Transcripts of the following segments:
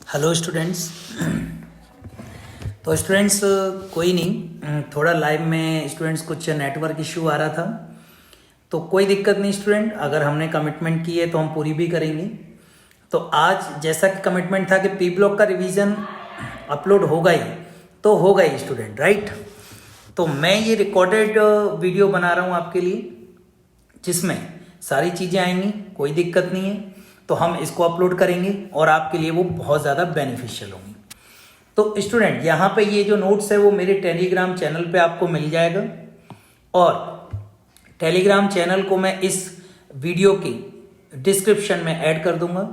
Hello students. तो students कोई नहीं, थोड़ा लाइव में स्टूडेंट्स कुछ नेटवर्क इशू आ रहा था, तो कोई दिक्कत नहीं स्टूडेंट। अगर हमने कमिटमेंट की है तो हम पूरी भी करेंगे। तो आज जैसा कि कमिटमेंट था कि पी ब्लॉक का रिवीजन अपलोड होगा ही, तो होगा ही स्टूडेंट, राइट। तो मैं ये रिकॉर्डेड वीडियो बना रहा हूँ आपके लिए, जिसमें सारी चीज़ें आएंगी, कोई दिक्कत नहीं है। तो हम इसको अपलोड करेंगे और आपके लिए वो बहुत ज़्यादा बेनिफिशियल होंगी। तो स्टूडेंट यहाँ पे ये जो नोट्स है वो मेरे टेलीग्राम चैनल पे आपको मिल जाएगा, और टेलीग्राम चैनल को मैं इस वीडियो की डिस्क्रिप्शन में ऐड कर दूंगा।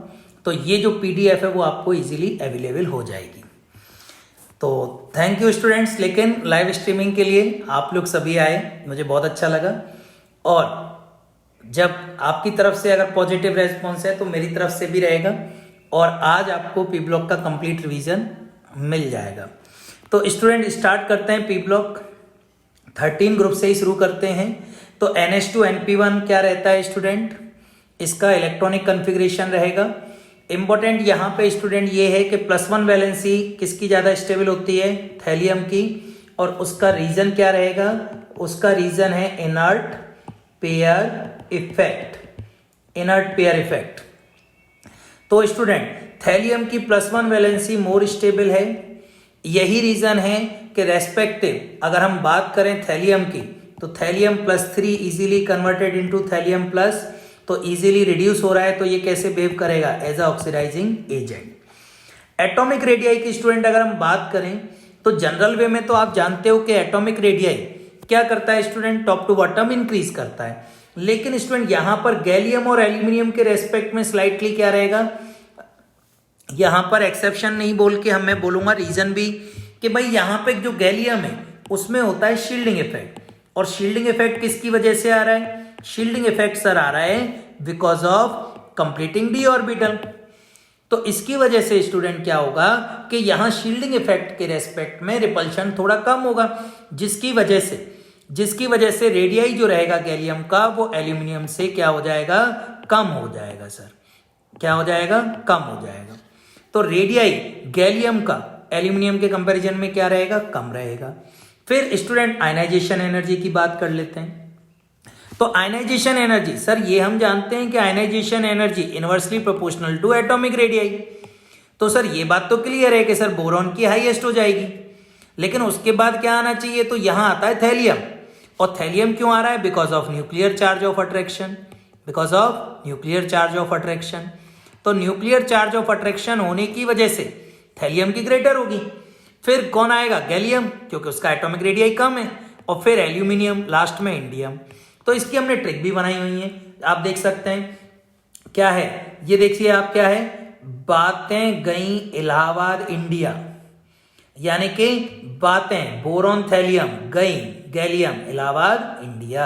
तो ये जो पीडीएफ है वो आपको इजीली अवेलेबल हो जाएगी। तो थैंक यू स्टूडेंट्स, लेकिन लाइव स्ट्रीमिंग के लिए आप लोग सभी आए, मुझे बहुत अच्छा लगा। और जब आपकी तरफ से अगर पॉजिटिव रेस्पॉन्स है तो मेरी तरफ से भी रहेगा, और आज आपको पी ब्लॉक का कंप्लीट रिवीजन मिल जाएगा। तो स्टूडेंट स्टार्ट करते हैं। पी ब्लॉक 13 ग्रुप से ही शुरू करते हैं। तो NH2 NP1 क्या रहता है स्टूडेंट, इसका इलेक्ट्रॉनिक कन्फिग्रेशन रहेगा। इंपॉर्टेंट यहाँ पे स्टूडेंट ये है कि +1 वैलेंसी किसकी ज़्यादा स्टेबल होती है, थैलियम की, और उसका रीजन क्या रहेगा, उसका रीजन है inert pair effect, inert pair effect. तो स्टूडेंट थैलियम की +1 वैलेंसी मोर स्टेबल है। यही रीजन है कि रेस्पेक्टिव अगर हम बात करें थैलियम की, तो thallium +3 easily converted into thallium plus, तो इजीली रिड्यूस हो रहा है। तो ये कैसे बिहेव करेगा, as a oxidizing agent. Atomic radii की स्टूडेंट अगर हम बात करें तो जनरल वे में तो आप जानते हो कि एटॉमिक रेडियाई क्या करता है student, top to bottom increase करता है। लेकिन स्टूडेंट यहां पर गैलियम और एल्यूमिनियम के रेस्पेक्ट में स्लाइटली क्या रहेगा, यहां पर एक्सेप्शन नहीं बोल के मैं बोलूंगा रीजन भी, कि भाई यहां पे जो गैलियम है उसमें होता है शील्डिंग इफेक्ट। और शील्डिंग इफेक्ट किसकी वजह से आ रहा है, शील्डिंग इफेक्ट सर आ रहा है because of completing D orbital. तो इसकी वजह से स्टूडेंट क्या होगा कि यहां शील्डिंग इफेक्ट के रेस्पेक्ट में रिपल्शन थोड़ा कम होगा, जिसकी वजह से रेडियाई जो रहेगा गैलियम का वो एल्यूमिनियम से क्या हो जाएगा, कम हो जाएगा सर। क्या हो जाएगा, कम हो जाएगा। तो रेडियाई गैलियम का एल्यूमिनियम के कंपैरिजन में क्या रहेगा, कम रहेगा। फिर स्टूडेंट आयनाइजेशन एनर्जी की बात कर लेते हैं। तो आयनाइजेशन एनर्जी सर ये हम जानते हैं कि ionization energy inversely proportional to atomic radii. तो सर ये बात तो क्लियर है कि सर बोरॉन की हाईएस्ट हो जाएगी, लेकिन उसके बाद क्या आना चाहिए, तो यहां आता है थैलियम। और थैलियम क्यों आ रहा है, because of nuclear charge of attraction, because of nuclear charge of attraction. तो न्यूक्लियर चार्ज ऑफ अट्रैक्शन होने की वजह से थैलियम की ग्रेटर होगी। फिर कौन आएगा, गैलियम, क्योंकि उसका एटॉमिक रेडियाई कम है, और फिर एल्यूमिनियम, लास्ट में इंडियम। तो इसकी हमने ट्रिक भी बनाई हुई है, आप देख सकते हैं क्या है, ये देखिए आप क्या है, बातें गई इलाहाबाद इंडिया, यानी कि बातें बोरॉन थैलियम गई गैलियम इलाहाबाद इंडिया।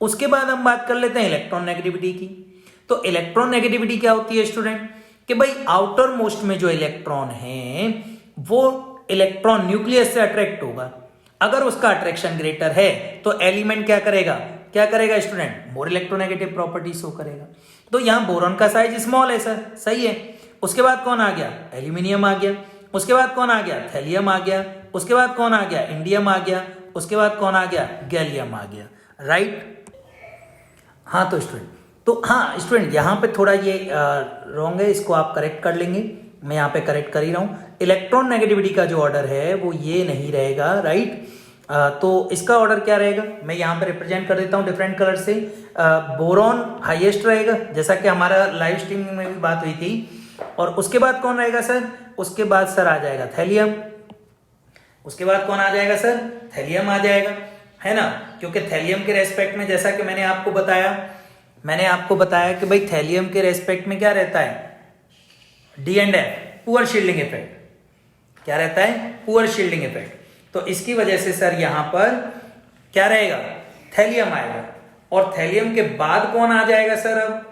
उसके बाद हम बात कर लेते हैं इलेक्ट्रॉन नेगेटिविटी की। तो इलेक्ट्रॉन नेगेटिविटी क्या होती है स्टूडेंट, कि भाई आउटर मोस्ट में जो इलेक्ट्रॉन है वो इलेक्ट्रॉन न्यूक्लियस से अट्रैक्ट होगा। अगर उसका अट्रैक्शन ग्रेटर है तो एलिमेंट क्या करेगा student, more electronegative property show करेगा। तो यहां बोरॉन का साइज स्मॉल है सर, सही है। उसके बाद कौन आ गया, एल्यूमिनियम आ गया। उसके बाद कौन आ गया, थैलियम आ गया। उसके बाद कौन आ गया, इंडियम आ गया। उसके बाद कौन आ गया, गैलियम आ गया, राइट। हाँ तो स्टूडेंट यहां पे थोड़ा ये रॉन्ग है, इसको आप करेक्ट कर लेंगे, मैं यहां पे करेक्ट कर ही रहा हूं। इलेक्ट्रॉन नेगेटिविटी का जो ऑर्डर है वो ये नहीं रहेगा, राइट। तो इसका ऑर्डर क्या रहेगा, मैं यहाँ पे रिप्रेजेंट कर देता हूँ डिफरेंट कलर से। बोरॉन हाईएस्ट रहेगा, जैसा कि हमारा लाइव स्ट्रीमिंग में भी बात हुई थी। और उसके बाद कौन रहेगा सर, उसके बाद सर आ जाएगा थैलियम। उसके बाद कौन आ जाएगा सर, थैलियम आ जाएगा, है ना। क्योंकि थैलियम के रेस्पेक्ट में जैसा कि मैंने आपको बताया कि भाई थैलियम के रेस्पेक्ट में क्या रहता है, D&F, पुअर शील्डिंग इफेक्ट। क्या रहता है, पुअर शील्डिंग इफेक्ट। तो इसकी वजह से सर यहां पर क्या रहेगा, थैलियम आएगा। और थैलियम के बाद कौन आ जाएगा सर, अब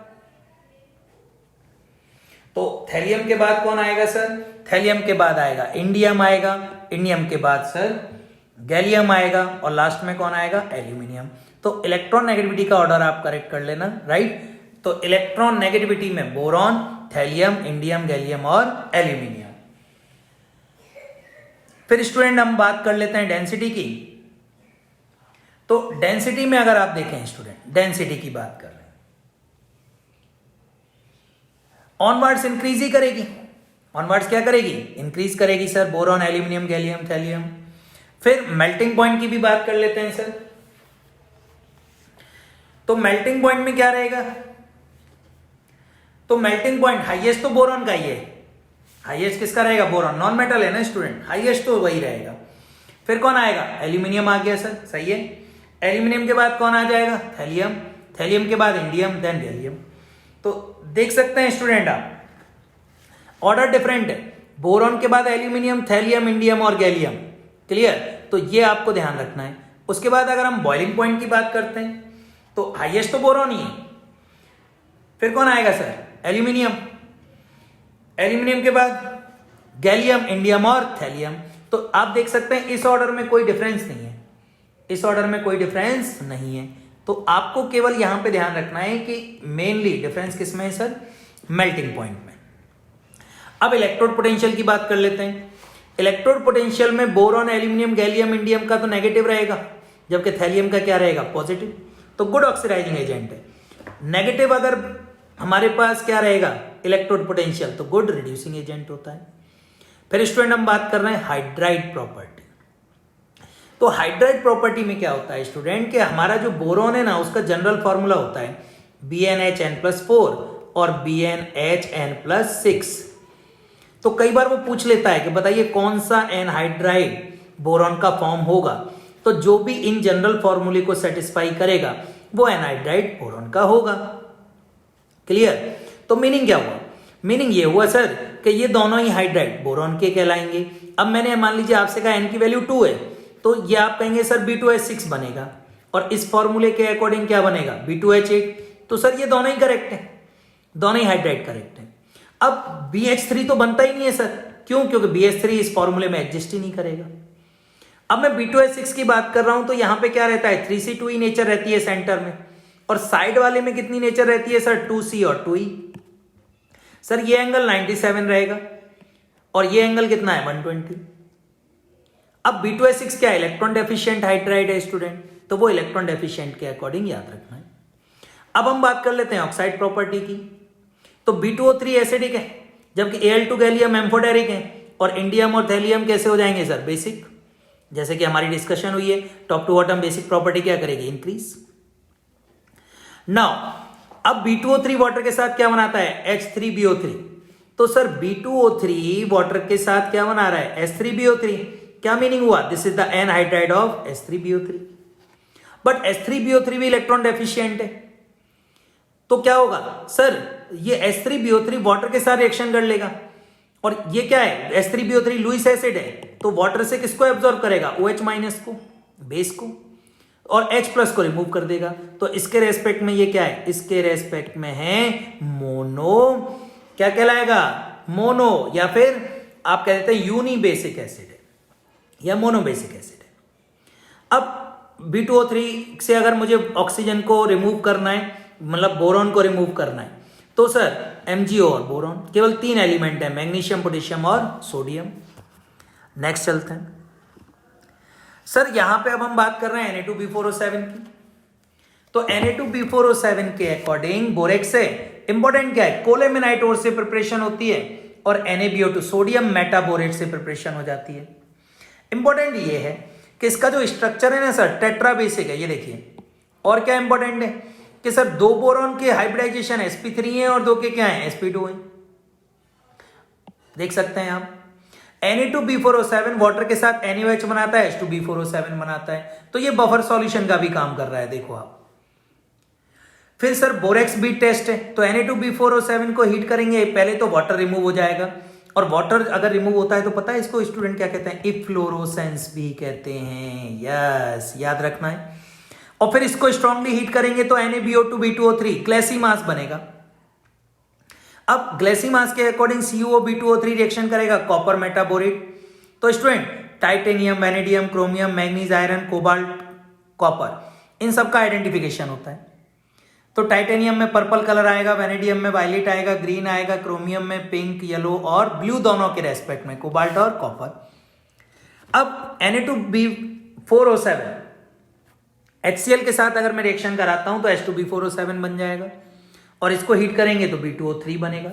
तो थैलियम के बाद कौन आएगा सर, थैलियम के बाद आएगा इंडियम आएगा। इंडियम के बाद सर गैलियम आएगा, और लास्ट में कौन आएगा, एल्यूमिनियम। तो इलेक्ट्रॉन नेगेटिविटी का ऑर्डर आप करेक्ट कर लेना, राइट। तो इलेक्ट्रॉन नेगेटिविटी में बोरॉन, थैलियम, इंडियम, गैलियम और एल्यूमिनियम। फिर स्टूडेंट हम बात कर लेते हैं डेंसिटी की। तो डेंसिटी में अगर आप देखें स्टूडेंट, डेंसिटी की बात कर रहे हैं, ऑनवर्ड्स इंक्रीज ही करेगी। ऑनवर्ड्स क्या करेगी? इंक्रीज करेगी sir, boron, aluminium, gallium, thallium. फिर मेल्टिंग पॉइंट की भी बात कर लेते हैं सर। तो मेल्टिंग पॉइंट में क्या रहेगा? तो मेल्टिंग पॉइंट हाईएस्ट तो बोरॉन का ही है। हाईएस्ट किसका रहेगा? बोरॉन, नॉन मेटल है ना स्टूडेंट, हाईएस्ट तो वही रहेगा। फिर कौन आएगा? एल्यूमिनियम आ गया सर, सही है। एल्यूमिनियम के बाद कौन आ जाएगा? थैलियम। थैलियम के बाद इंडियम, देन गैलियम। तो देख सकते हैं स्टूडेंट आप, ऑर्डर डिफरेंट है। बोरॉन के बाद एल्यूमिनियम, थैलियम, इंडियम और गैलियम। क्लियर? तो ये आपको ध्यान रखना है। उसके बाद अगर हम बॉइलिंग पॉइंट की बात करते हैं तो हाईएस्ट तो बोरॉन ही है। फिर कौन आएगा सर? एल्यूमिनियम। एल्यूमिनियम के बाद गैलियम, इंडियम और थैलियम। तो आप देख सकते हैं इस ऑर्डर में कोई डिफरेंस नहीं है, इस ऑर्डर में कोई डिफरेंस नहीं है। तो आपको केवल यहां पे ध्यान रखना है कि मेनली डिफरेंस किसमें है सर? मेल्टिंग पॉइंट में। अब इलेक्ट्रोड पोटेंशियल की बात कर लेते हैं। इलेक्ट्रोड पोटेंशियल में बोरॉन, एल्यूमिनियम, गैलियम, इंडियम का तो नेगेटिव रहेगा, जबकि थैलियम का क्या रहेगा? पॉजिटिव। तो गुड ऑक्सीडाइजिंग एजेंट है। नेगेटिव अगर हमारे पास क्या रहेगा? इलेक्ट्रोड पोटेंशियल, तो गुड रिड्यूसिंग एजेंट होता है। फिर स्टूडेंट हम बात कर रहे हैं हाइड्राइड प्रॉपर्टी। तो हाइड्राइड प्रॉपर्टी में क्या होता है स्टूडेंट कि हमारा जो बोरॉन है ना, उसका जनरल फॉर्मूला होता है BnHn+4 और BnHn+6। तो कई बार वो पूछ लेता है कि बताइए कौन सा एनहाइड्राइड बोरॉन का फॉर्म होगा। तो जो भी इन जनरल फॉर्मूले को सेटिस्फाई करेगा वो एनहाइड्राइड बोरॉन का होगा। क्लियर? तो मीनिंग क्या हुआ? मीनिंग ये हुआ सर कि ये दोनों ही हाइड्राइड बोरॉन के कहलाएंगे। अब मैंने मान लीजिए आपसे कहा n की वैल्यू 2 है, तो ये आप कहेंगे सर B2H6 बनेगा, और इस फॉर्मूले के अकॉर्डिंग क्या बनेगा? B2H8। तो सर ये दोनों ही करेक्ट है, दोनों ही हाइड्राइड करेक्ट है। अब BH3 तो बनता ही नहीं है सर, क्यों? क्योंकि BH3 इस फॉर्मूले में एग्जिस्ट ही नहीं करेगा। अब मैं B2H6 की बात कर रहा हूं तो यहां पे क्या रहता है? 3C2E नेचर रहती है सेंटर में, और साइड वाले में कितनी नेचर रहती है सर? 2C और 2E। सर ये एंगल 97 रहेगा और ये एंगल कितना है? 120। अब B2H6 क्या है? इलेक्ट्रॉन डेफिशिएंट हाइड्राइड है स्टूडेंट, तो वो इलेक्ट्रॉन डेफिशिएंट के अकॉर्डिंग याद रखना है। अब हम बात कर लेते हैं ऑक्साइड प्रॉपर्टी की। तो B2O3 एसिडिक है, जबकि Al2 गैलियम एम्फोटेरिक है, और इंडियम और थैलियम कैसे हो जाएंगे सर? बेसिक। जैसे कि हमारी डिस्कशन हुई है, top to bottom basic property क्या करेगी? इंक्रीज। नाउ अब B2O3 वाटर के साथ क्या बनाता है? H3BO3। तो सर B2O3 वाटर के साथ क्या बना रहा है? H3BO3। क्या मीनिंग हुआ? This is the anhydride of H3BO3। But H3BO3 भी इलेक्ट्रॉन डेफिशिएंट है, तो क्या होगा सर? ये H3BO3 वाटर के साथ रिएक्शन कर लेगा, और ये क्या है? H3BO3 लुईस एसिड है, तो वाटर से किसको एब्जॉर्ब करेगा? OH- को, बेस को, और H+ को रिमूव कर देगा। तो इसके रेस्पेक्ट में ये क्या है? इसके रेस्पेक्ट में है मोनो, क्या कहलाएगा? मोनो, या फिर आप कह देते हैं यूनी बेसिक एसिड है, या मोनो बेसिक एसिड है। अब B2O3 से अगर मुझे ऑक्सीजन को रिमूव करना है, मतलब बोरॉन को रिमूव करना है, तो सर MgO और बोरॉन, केवल 3 एलिमेंट है, मैग्नीशियम, पोटेशियम और सोडियम। नेक्स्ट चलते हैं सर, यहां पे अब हम बात कर रहे हैं Na2B4O7 की। तो Na2B4O7 के अकॉर्डिंग बोरेक्स से इंपॉर्टेंट क्या है? कोलेमेनाइट ओर से प्रिपरेशन होती है, और NaBO2 सोडियम मेटाबोरेट से प्रिपरेशन हो जाती है। इंपॉर्टेंट ये है कि इसका जो स्ट्रक्चर है ना सर, टेट्रा बेसिक है, ये देखिए। और क्या इंपॉर्टेंट है कि सर 2 बोरॉन के हाइब्रिडाइजेशन sp3 है और 2 के क्या है? sp2 है। देख सकते हैं आप, Na2B4O7 वाटर के साथ NaOH बनाता है, H2B4O7 बनाता है, तो ये बफर सॉल्यूशन का भी काम कर रहा है, देखो आप। फिर सर बोरेक्स बीट टेस्ट है, तो Na2B4O7 को हीट करेंगे, पहले तो वाटर रिमूव हो जाएगा, और वाटर अगर रिमूव होता है तो पता है इसको स्टूडेंट क्या कहते हैं? इफ्लोरोसेंस भी कहते हैं। यस, याद रखना है। और फिर इसको स्ट्रांगली हीट करेंगे तो NaBO2B2O3 ग्लेसीमास बनेगा। अब ग्लेसीमास के अकॉर्डिंग CuO-B2O3 रिएक्शन करेगा कॉपर मेटाबोरेट। तो student titanium, vanadium, chromium, manganese, iron, cobalt, copper, इन सब का आइडेंटिफिकेशन होता है। तो टाइटेनियम में पर्पल कलर आएगा, वेनेडियम में वायलेट आएगा, ग्रीन आएगा, क्रोमियम में पिंक, येलो और ब्लू, दोनों के रेस्पेक्ट में कोबाल्ट और कॉपर। अब Na2B4O7 HCl के साथ अगर मैं रिएक्शन कराता हूं तो H2B4O7 बन जाएगा और इसको हीट करेंगे तो B2O3 बनेगा।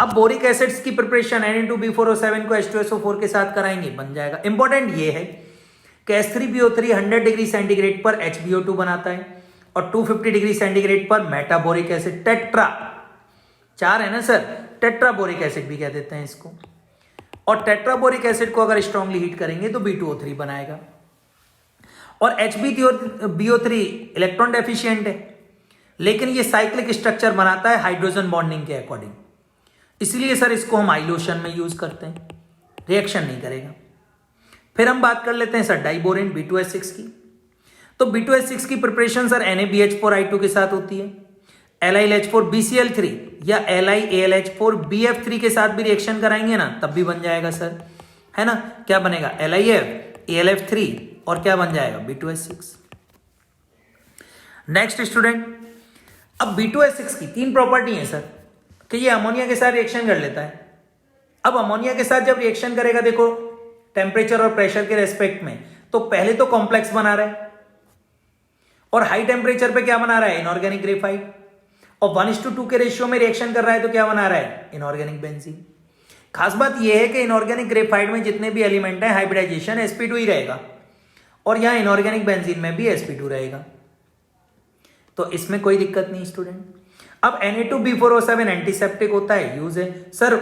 अब बोरिक एसिड्स की प्रिपरेशन Na2B4O7 को H2SO4 के साथ कराएंगे, बन जाएगा। इंपॉर्टेंट ये है कि H3BO3 100 डिग्री सेंटीग्रेड पर HbO2 बनाता है और 250 डिग्री सेंटीग्रेड पर मेटाबोरिक एसिड टेट्रा, 4 है ना सर, टेट्राबोरिक एसिड भी कह देते हैं इसको, और टेट्राबोरिक एसिड को अगर स्ट्रांगली हीट करेंगे तो B2O3 बनाएगा। और HbO3 इलेक्ट्रॉन डेफिशिएंट है, लेकिन ये साइक्लिक स्ट्रक्चर बनाता है हाइड्रोजन बॉन्डिंग के अकॉर्डिंग, इसलिए सर इसको हम आइलोशन में यूज करते हैं, रिएक्शन नहीं करेगा। फिर हम बात कर लेते हैं सर डाइबोरेन B2S6 की। तो B2S6 की प्रिपरेशन सर NaBH4I2 के साथ होती है, LiLH4BCl3 या LiAlH4BF3 के साथ भी रिएक्शन कराएंगे ना तब भी बन जाएगा सर, है ना। क्या बनेगा, LiF AlF3 और क्या बन जाएगा, B2S6। नेक्स्ट स्टूडेंट, अब B2S6 की 3 प्रॉपर्टी है सर कि ये अमोनिया के साथ रिएक्शन कर लेता है। अब अमोनिया के साथ जब रिएक्शन करेगा, देखो टेम्परेचर और प्रेशर के रेस्पेक्ट में, तो पहले तो कॉम्प्लेक्स बना रहा है और हाई टेम्परेचर पे क्या बना रहा है, इनऑर्गेनिक ग्रेफाइट, और 1:2 के रेशियो में रिएक्शन कर रहा है तो क्या बना रहा है, इनऑर्गेनिक बेंजीन। खास बात यह है कि इनऑर्गेनिक ग्रेफाइट में जितने भी एलिमेंट है हाइब्रिडाइजेशन sp2 ही रहेगा और यहां इनऑर्गेनिक बेंजीन में भी sp2 रहेगा, तो इसमें कोई दिक्कत नहीं स्टूडेंट। अब Na2B4O7 एंटीसेप्टिक होता है, यूज है सर।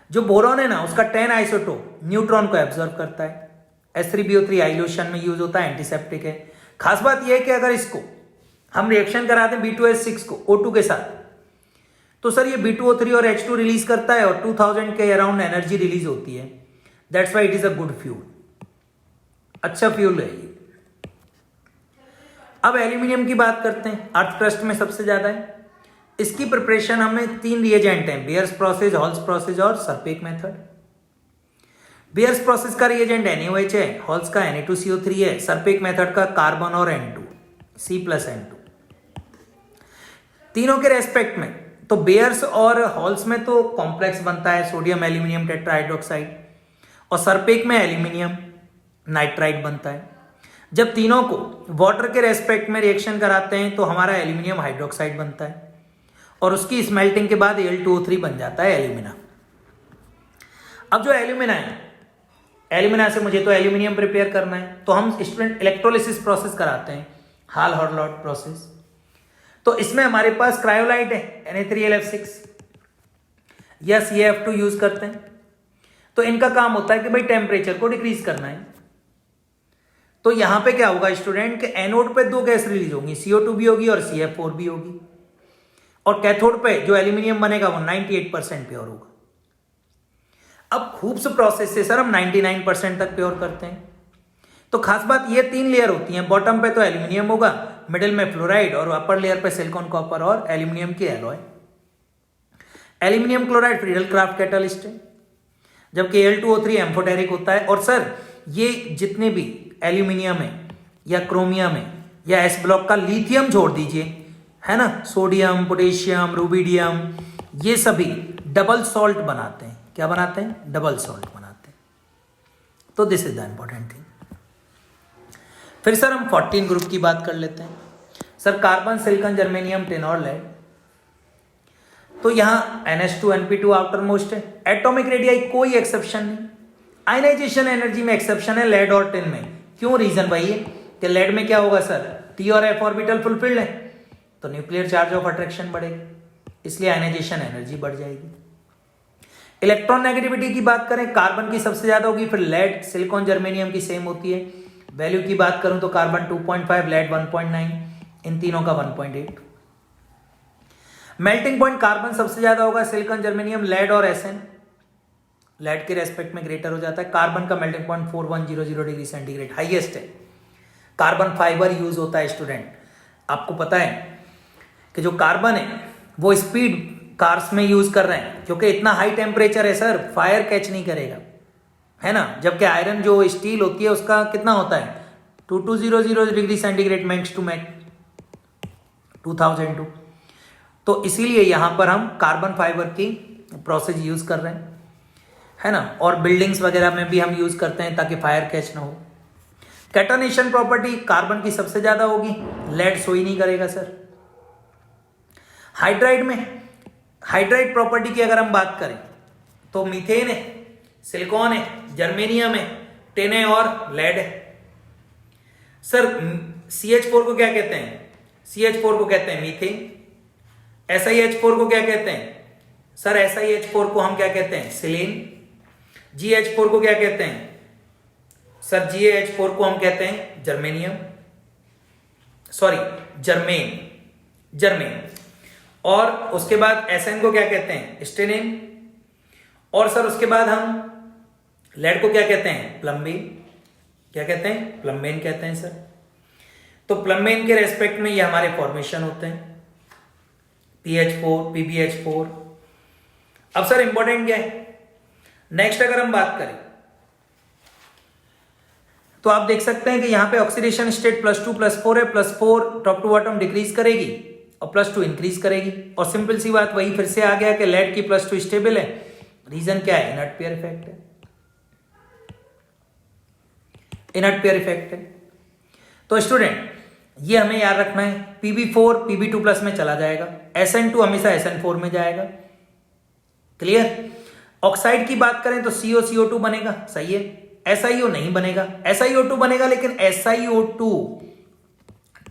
जो बोरॉन है ना उसका 10 आइसोटोप न्यूट्रॉन को एब्जॉर्ब करता है, H3BO3 आइलोशन में यूज होता है, एंटीसेप्टिक है। खास बात यह है कि अगर इसको हम रिएक्शन कराते हैं B2S6 को O2 के साथ, तो सर ये B2O3 और H2 रिलीज करता है और 2000 के अराउंड एनर्जी रिलीज होती है। That's why it is a good fuel, अच्छा फ्यूल है ये। अब एल्यूमिनियम की बात करते हैं, अर्थ क्रस्ट में सबसे ज्यादा है। इसकी प्रिपरेशन हमें 3 रिएजेंट हैं, बेयर्स प्रोसेस, हॉल्स प्रोसेस और सरपेक मेथड। बेयर्स प्रोसेस का रिएजेंट NaOH है, हॉल्स का Na2CO3 है, सरपेक मेथड का कार्बन और N2 C+N2। तीनों के रेस्पेक्ट में तो बेयर्स और हॉल्स में तो कॉम्प्लेक्स बनता है सोडियम एल्यूमिनियम टेट्राहाइड्रोक्साइड, और सरपेक में एल्यूमिनियम नाइट्राइड बनता है। जब तीनों को वाटर के रेस्पेक्ट में रिएक्शन कराते हैं तो हमारा एल्यूमिनियम हाइड्रोक्साइड बनता है और उसकी स्मेल्टिंग के बाद Al2O3 बन जाता है एल्यूमिना। अब जो एल्यूमिना है, एल्यूमिना से मुझे तो एल्यूमिनियम प्रिपेयर करना है, तो हम स्टूडेंट इलेक्ट्रोलिसिस प्रोसेस कराते हैं, हाल-हॉर्लॉट प्रोसेस। तो इसमें हमारे पास क्रायोलाइट है Na3LF6 या CaF2 यूज करते हैं। तो इनका काम होता है कि भाई टेम्परेचर को डिक्रीज करना है। तो यहां पे क्या होगा स्टूडेंट कि एनोड पे 2 गैस रिलीज होंगी, CO2 भी होगी और CF4 भी होगी, और कैथोड पे जो एल्यूमिनियम बनेगा वो 98% प्योर होगा। अब खूब्स प्रोसेस से सर हम 99% तक प्योर करते हैं। तो खास बात ये 3 लेयर होती हैं, बॉटम पे तो एल्यूमिनियम होगा, मिडिल में फ्लोराइड और अपर लेयर पे सिलिकॉन, कॉपर और एल्यूमिनियम की alloy. Aluminium chloride Friedel Crafts catalyst है, जबकि Al2O3 एम्फोटेरिक होता है। और सर ये जितने भी एल्यूमिनियम है या क्रोमियम है या एस ब्लॉक का लिथियम छोड़ दीजिए, है ना, सोडियम, पोटेशियम, रुबिडियम, ये सभी डबल सॉल्ट बनाते हैं। क्या बनाते हैं? डबल सॉल्ट बनाते हैं। तो this is the important thing. फिर सर हम 14 ग्रुप की बात कर लेते हैं। Sir carbon, silicon, germanium, tin और लेड। तो यहां NH2 NP2 आउटर मोस्ट है। एटॉमिक रेडियाई कोई एक्सेप्शन नहीं। आयनाइजेशन एनर्जी में एक्सेप्शन है लेड और टिन में। क्यों? रीजन भाई है कि लेड में क्या होगा सर, T और F ऑर्बिटल फुलफिल्ड है तो न्यूक्लियर चार्ज ऑफ अट्रैक्शन बढ़ेगा, इसलिए आयनाइजेशन एनर्जी बढ़ जाएगी। इलेक्ट्रॉन नेगेटिविटी की बात करें, कार्बन की सबसे ज्यादा होगी, फिर लेड, सिलिकॉन, जर्मेनियम की सेम होती है। वैल्यू की बात करूं तो कार्बन 2.5, लेड 1.9, इन तीनों का 1.8। मेल्टिंग पॉइंट कार्बन सबसे ज्यादा होगा, सिलिकॉन, जर्मेनियम, लेड और SN लेड के रेस्पेक्ट में ग्रेटर हो जाता है। कार्बन का melting point 4100 degree centigrade highest है। कार्बन फाइबर यूज होता है स्टूडेंट। आपको पता है कि जो कार्बन है वो स्पीड कार्स में यूज कर रहे हैं क्योंकि इतना हाई टेम्परेचर है सर, फायर कैच नहीं करेगा, है ना। जबकि आयरन जो स्टील होती है उसका कितना होता है, 2200 degree centigrade max to max, 2002। तो इसीलिए यहां पर हम कार्बन फाइबर की प्रोसेस यूज कर रहे हैं, है ना। और बिल्डिंग्स वगैरह में भी हम यूज करते हैं ताकि फायर कैच ना हो। कैटोनेशन प्रॉपर्टी कार्बन की सबसे ज्यादा होगी, लेड सो ही नहीं करेगा सर। हाइड्राइड में हाइड्राइड प्रॉपर्टी की अगर हम बात करें तो मीथेन है, सिलिकॉन है, जर्मेनियम है, टिन है और लेड है। सर CH4 को क्या कहते हैं? CH4 को कहते हैं मीथेन। SiH4 को क्या कहते हैं? सर SiH4 को हम क्या कहते हैं? सिलेन। GH4 को क्या कहते हैं? सर GaH4 को हम कहते हैं जर्मेनियम, सॉरी जर्मेन। और उसके बाद SN को क्या कहते हैं? स्टेनिन। और सर उसके बाद हम लेड को क्या कहते हैं? प्लम्बेन। क्या कहते हैं? प्लम्बेन कहते हैं सर। तो प्लम्बेन के रेस्पेक्ट में ये हमारे फॉर्मेशन होते हैं, PH4, PbH4। अब सर इंपॉर्टेंट क्या है? नेक्स्ट अगर हम बात करें तो आप देख सकते हैं कि यहां पे ऑक्सीडेशन स्टेट +2 +4 है। +4 टॉप टू बॉटम डिक्रीज करेगी और +2 इंक्रीज करेगी। और सिंपल सी बात वही फिर से आ गया कि लेड की +2 स्टेबल है। रीजन क्या है? इनर्ट पेयर इफेक्ट है। इनर्ट पेयर इफेक्ट है। तो स्टूडेंट ये हमें याद रखना है, Pb4 Pb2+ में चला जाएगा, SN2 हमेशा SN4 में जाएगा। क्लियर? ऑक्साइड की बात करें तो CO बनेगा, सही है। SiO नहीं बनेगा, SiO2 बनेगा, लेकिन SiO2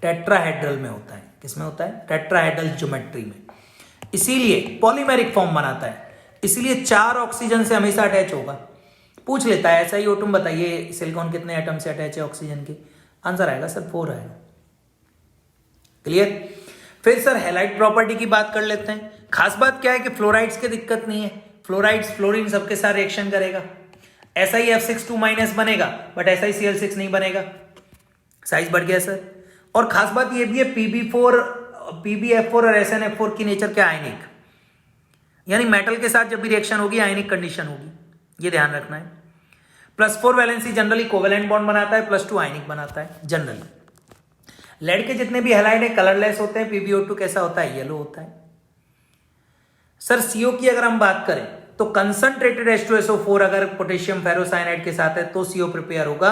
टेट्राहेड्रल में होता है। किसमें होता है? टेट्राहेड्रल ज्योमेट्री में। इसीलिए पॉलीमेरिक फॉर्म बनाता है, इसीलिए 4 ऑक्सीजन से हमेशा अटैच होगा। पूछ लेता है SiO2 बताइए सिलिकॉन कितने एटम से अटैच है ऑक्सीजन के? आंसर आएगा सर 4 आएगा। क्लियर? फिर सर हैलाइड प्रॉपर्टी की बात कर लेते हैं। खास बात क्या है कि फ्लोराइड्स की दिक्कत नहीं है, फ्लोराइड्स फ्लोरीन सबके साथ रिएक्शन करेगा। SiF6 2- बनेगा बट SiCl6 नहीं बनेगा। साइज बढ़ गया सर। और खास बात यह भी है PbF4 और SnF4 की नेचर क्या? आयनिक, यानी मेटल के साथ जब भी रिएक्शन होगी आयनिक कंडीशन होगी, ये ध्यान रखना है। +4 वैलेंसी जनरली कोवेलेंट बॉन्ड बनाता है, +2 आयनिक बनाता है जनरली। लेड के जितने भी हैलाइड है कलरलेस होते हैं। PbO2 कैसा होता है? येलो होता है। सर CO की अगर हम बात करें तो कंसंट्रेटेड H2SO4 अगर पोटेशियम फेरोसाइनाइड के साथ है तो CO प्रिपेयर होगा,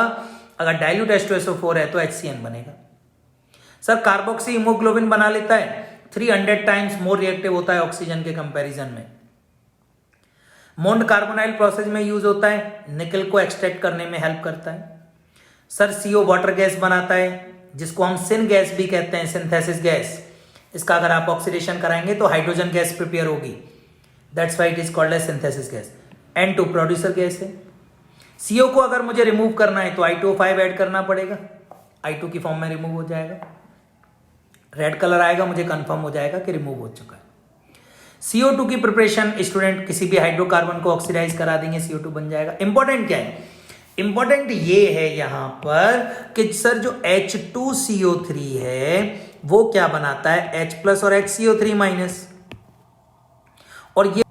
अगर डाइल्यूट H2SO4 है तो HCN बनेगा। सर कार्बोक्सी हीमोग्लोबिन बना लेता है, 300 टाइम्स मोर रिएक्टिव होता है ऑक्सीजन के कंपैरिजन में। मोन्ड कार्बोनाइल प्रोसेस में यूज होता है, निकल को एक्सट्रैक्ट करने में हेल्प करता है। सर CO वाटर गैस बनाता है, जिसको हम सिन गैस भी कहते हैं, सिंथेसिस गैस। इसका अगर आप ऑक्सीडेशन कराएंगे तो हाइड्रोजन गैस प्रिपेयर होगी, that's why it is called as synthesis gas. N2 producer gas है। CO को अगर मुझे रिमूव करना है तो I2O5 ऐड करना पड़ेगा, I2 की फॉर्म में रिमूव हो जाएगा, रेड कलर आएगा, मुझे कंफर्म हो जाएगा कि रिमूव हो चुका है। CO2 की प्रिपरेशन स्टूडेंट किसी भी हाइड्रोकार्बन को ऑक्सीडाइज करा देंगे, CO2 बन जाएगा। इंपॉर्टेंट क्या है? इंपॉर्टेंट ये है यहां पर कि सर जो H2CO3 है वो क्या बनाता है? H+ और HCO3-। और ये